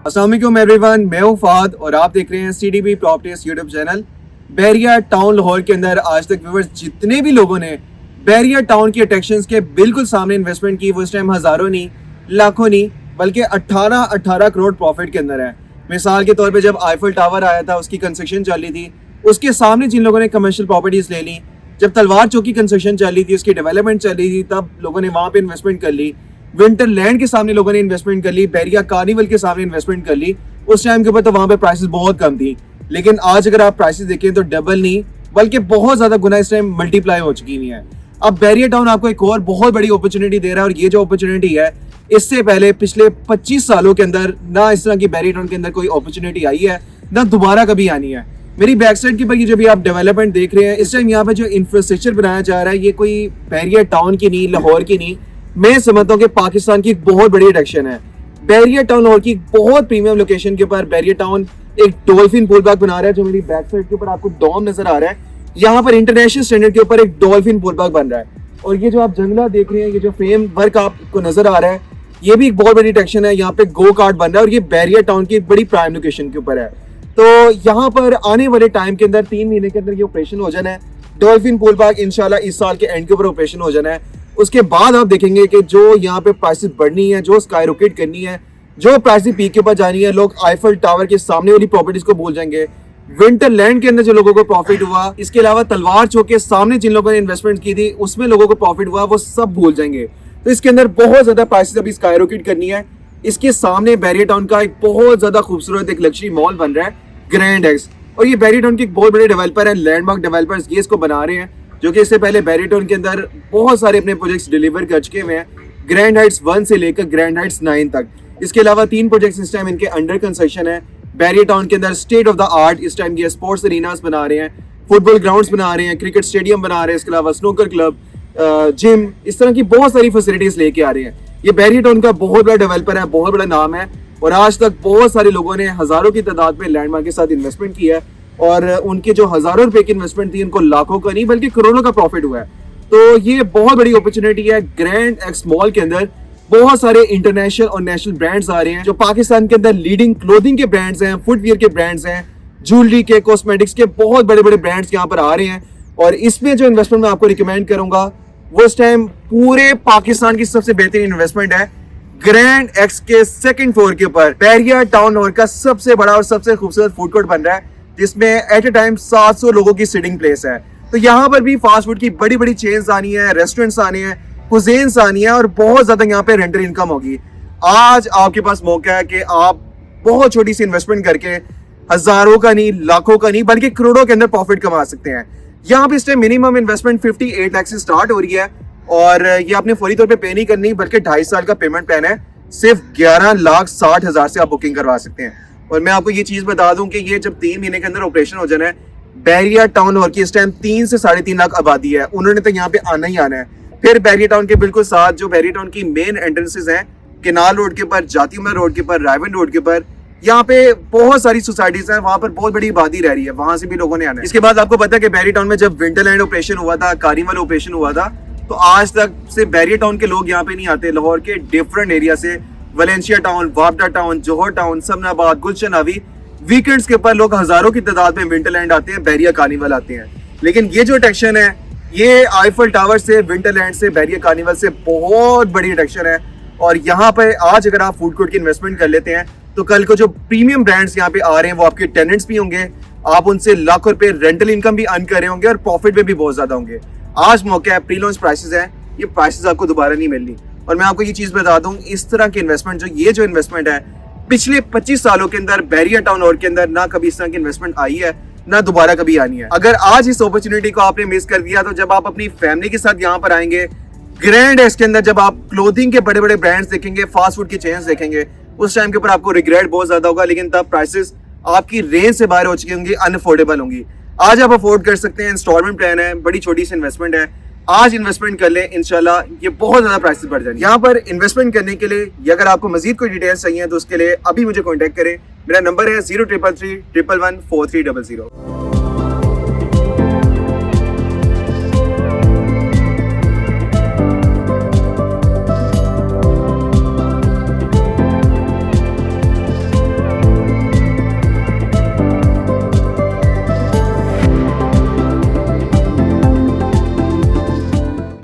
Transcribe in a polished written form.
अस्सलाम वालेकुम एवरीवन, मैं हूं फाद और आप देख रहे हैं CDB properties YouTube channel. Bahria Town Lahore के अंदर आज तक व्यूअर्स जितने भी लोगों ने बैरिया टाउन की अट्रैक्शंस के बिल्कुल सामने इन्वेस्टमेंट की, वो इस टाइम हज़ारों नहीं, लाखों नहीं, बल्कि 18 करोड़ प्रॉफिट के अंदर है। मिसाल के तौर पे जब आईफल टावर आया था, उसकी कंस्ट्रक्शन चल रही थी, उसके सामने जिन लोगों ने कमर्शियल प्रॉपर्टीज़ ले ली, जब तलवार चौक की कंस्ट्रक्शन चल रही थी, उसकी डेवलपमेंट चल रही थी, तब लोगों ने वहाँ पे इन्वेस्टमेंट कर ली। विंटरलैंड के सामने लोगों ने इन्वेस्टमेंट कर ली, बैरिया कार्निवल के सामने इन्वेस्टमेंट कर ली। उस टाइम के ऊपर तो वहाँ पे प्राइसेस बहुत कम थी, लेकिन आज अगर आप प्राइसेस देखें तो डबल नहीं बल्कि बहुत ज़्यादा गुना इस टाइम मल्टीप्लाई हो चुकी हुई है। अब बैरिया टाउन आपको एक और बहुत बड़ी अपॉर्चुनिटी दे रहा है, और ये जो अपॉर्चुनिटी है, इससे पहले पिछले 25 सालों के अंदर ना इस तरह की बैरिया टाउन के अंदर कोई अपॉर्चुनिटी आई है, ना दोबारा कभी आनी है। मेरी बैक साइड के ऊपर ये जो भी आप डेवलपमेंट देख रहे हैं, इस टाइम यहाँ पे जो इंफ्रास्ट्रक्चर बनाया जा रहा है, ये कोई बैरिया टाउन की नहीं, लाहौर की नहीं, मैं समझता हूँ कि पाकिस्तान की एक बहुत बड़ी अट्रैक्शन है। बैरिया टाउन लाहौर की बहुत प्रीमियम लोकेशन के ऊपर बैरिया टाउन एक डॉल्फिन पूल पार्क बना रहा है। जो मेरी बैक साइड के ऊपर आपको डॉम नजर आ रहा है, यहाँ पर इंटरनेशनल स्टैंडर्ड के ऊपर एक डॉल्फिन पूल पार्क बन रहा है। और ये जो आप जंगला देख रहे हैं, ये जो फ्रेम वर्क आपको नजर आ रहा है, ये भी एक बहुत बड़ी अट्रैक्शन है। यहाँ पे गो कार्ट बन रहा है और ये बैरिया टाउन की एक बड़ी प्राइम लोकेशन के ऊपर है। तो यहाँ पर आने वाले टाइम के अंदर 3 महीने के अंदर ये ऑपरेशन हो जाना है। डॉल्फिन पूल पार्क इंशाल्लाह इस साल के एंड के ऊपर ऑपरेशन हो जाना है। उसके बाद आप देखेंगे कि जो यहाँ पे प्राइसेस बढ़नी है, जो स्काई रॉकेट करनी है, जो प्राइसेस पीक के ऊपर जानी है, लोग आईफल टावर के सामने वाली प्रॉपर्टीज को भूल जाएंगे। विंटरलैंड के अंदर जो लोगों को प्रॉफिट हुआ, इसके अलावा तलवार चौक के सामने जिन लोगों ने इन्वेस्टमेंट की थी, उसमें लोगों को प्रॉफिट हुआ, वो सब भूल जाएंगे। तो इसके अंदर बहुत ज्यादा प्राइसेस अभी स्काई रॉकेट करनी है। इसके सामने बैरिया टाउन का एक बहुत ज्यादा खूबसूरत एक लग्जरी मॉल बन रहा है, ग्रैंड एक्स। और ये बैरिया टाउन के एक बहुत बड़े डेवलपर है, लैंडमार्क डेवलपर्स, ये इसको बना रहे हैं, जो कि इससे पहले बैरिया टाउन के अंदर बहुत सारे अपने प्रोजेक्ट्स डिलीवर कर चुके हुए हैं, ग्रैंड हाइट्स 1 से लेकर ग्रैंड हाइट्स 9 तक। इसके अलावा 3 प्रोजेक्ट्स इस टाइम इनके अंडर कंस्ट्रक्शन है। बैरिया टाउन के अंदर स्टेट ऑफ द आर्ट इस टाइम ये स्पोर्ट्स एरिनास बना रहे हैं, फुटबॉल ग्राउंड्स बना रहे हैं, क्रिकेट स्टेडियम बना रहे हैं, इसके अलावा स्नूकर क्लब, जिम, इस तरह की बहुत सारी फैसिलिटीज लेके आ रहे हैं। ये बैरिया टाउन का बहुत बड़ा डेवलपर है, बहुत बड़ा नाम है, और आज तक बहुत सारे लोगों ने हजारों की तादाद में लैंडमार्क के साथ इन्वेस्टमेंट किया है, और उनके जो हजारों रुपए की इन्वेस्टमेंट थी, उनको लाखों का नहीं बल्कि करोड़ों का प्रॉफिट हुआ है। तो ये बहुत बड़ी अपॉर्चुनिटी है। ग्रैंड एक्स मॉल के अंदर बहुत सारे इंटरनेशनल और नेशनल ब्रांड्स आ रहे हैं, जो पाकिस्तान के अंदर लीडिंग क्लोथिंग के ब्रांड्स हैं, फुटवियर के ब्रांड्स हैं, ज्वेलरी के, कॉस्मेटिक्स के बहुत बड़े बड़े ब्रांड्स यहाँ पर आ रहे हैं। और इसमें जो इन्वेस्टमेंट मैं आपको रिकमेंड करूंगा, वो इस टाइम पूरे पाकिस्तान की सबसे बेहतरीन इन्वेस्टमेंट है। ग्रैंड एक्स के 2nd फ्लोर के ऊपर बैरिया टाउन लाहौर का सबसे बड़ा और सबसे खूबसूरत फूड कोर्ट बन रहा है, जिसमें एट ए टाइम 700 लोगों की सिटिंग प्लेस है। तो यहाँ पर भी फास्ट फूड की बड़ी बड़ी चेन्स आनी है, रेस्टोरेंट्स आने हैं, कुजीन्स आनी है, और बहुत ज्यादा यहाँ पे रेंटल इनकम होगी। आज आपके पास मौका है कि आप बहुत छोटी सी इन्वेस्टमेंट करके हजारों का नहीं, लाखों का नहीं, बल्कि करोड़ों के अंदर प्रॉफिट कमा सकते हैं। यहाँ पे इस टाइम मिनिमम इन्वेस्टमेंट 58 लाख से स्टार्ट हो रही है, और ये आपने फौरी तौर पे पे नहीं करनी, बल्कि 2.5 साल का पेमेंट प्लान है। सिर्फ 11,60,000 से आप बुकिंग करवा सकते हैं। और मैं आपको ये चीज बता दूं कि ये जब 3 महीने के अंदर ऑपरेशन हो जाना है, बैरिया टाउन और की इस टाइम 3 से 3.5 लाख आबादी है, उन्होंने तो यहाँ पे आना ही आना है। फिर बैरिया टाउन के बिल्कुल साथ जो बैरिया टाउन की मेन एंट्रेंसेस हैं, केनाल रोड के ऊपर, जाती उमर रोड के ऊपर, रायवन रोड के ऊपर, यहाँ पे बहुत सारी सोसाइटीज हैं, वहां पर बहुत बड़ी आबादी रह रही है, वहां से भी लोगों ने आना है। इसके बाद आपको पता है कि बैरिया टाउन में जब विंटरलैंड ऑपरेशन हुआ था, कार्निवल ऑपरेशन हुआ था, तो आज तक से बैरिया टाउन के लोग यहाँ पे नहीं आते। लाहौर के डिफरेंट एरिया से, वलेंशिया टाउन, वापडा टाउन, जोहर टाउन, समनाबाद, गुलशन हावी, वीकेंड्स के ऊपर लोग हजारों की तादाद में विंटरलैंड आते हैं, बैरिया कार्निवल आते हैं। लेकिन ये जो अट्रैक्शन है, ये आईफल टावर से, विंटरलैंड से, बैरिया कार्निवल से बहुत बड़ी अट्रैक्शन है। और यहाँ पे आज अगर आप फूड कोर्ट की इन्वेस्टमेंट कर लेते हैं, तो कल को जो प्रीमियम ब्रांड्स यहाँ पे आ रहे हैं, वो आपके टेनेंट्स भी होंगे, आप उनसे लाखों रुपए रेंटल इनकम भी अर्न कर रहे होंगे, और प्रॉफिट में भी बहुत ज्यादा होंगे। आज मौका है, प्री लॉन्च प्राइसेस हैं, ये प्राइसेस आपको दोबारा नहीं मिलनी। और मैं आपको ये चीज बता दूं, इस तरह की इन्वेस्टमेंट ये जो इन्वेस्टमेंट है, पिछले 25 सालों के अंदर बैरिया टाउन और के अंदर ना कभी इस तरह की इन्वेस्टमेंट आई है, ना दोबारा कभी आनी है। अगर आज इस अपॉर्चुनिटी को आपने मिस कर दिया, तो जब आप अपनी फैमिली के साथ यहाँ पर आएंगे, ग्रैंड एक्स के अंदर जब आप क्लोथिंग के बड़े बड़े ब्रांड्स देखेंगे, फास्ट फूड की चेन्स देखेंगे, उस टाइम के ऊपर आपको रिग्रेट बहुत ज्यादा होगा। लेकिन तब प्राइसेस आपकी रेंज से बाहर हो चुकी होंगी, अनअफोर्डेबल होंगी। आज आप अफोर्ड कर सकते हैं, इंस्टॉलमेंट प्लान है, बड़ी छोटी सी इन्वेस्टमेंट है, आज इन्वेस्टमेंट कर लें, इंशाल्लाह ये बहुत ज्यादा प्राइसेस बढ़ जाएंगे। यहाँ पर इन्वेस्टमेंट करने के लिए, या अगर आपको मजीद कोई डिटेल्स चाहिए, तो उसके लिए अभी मुझे कॉन्टैक्ट करें। मेरा नंबर है 0333 111 4300।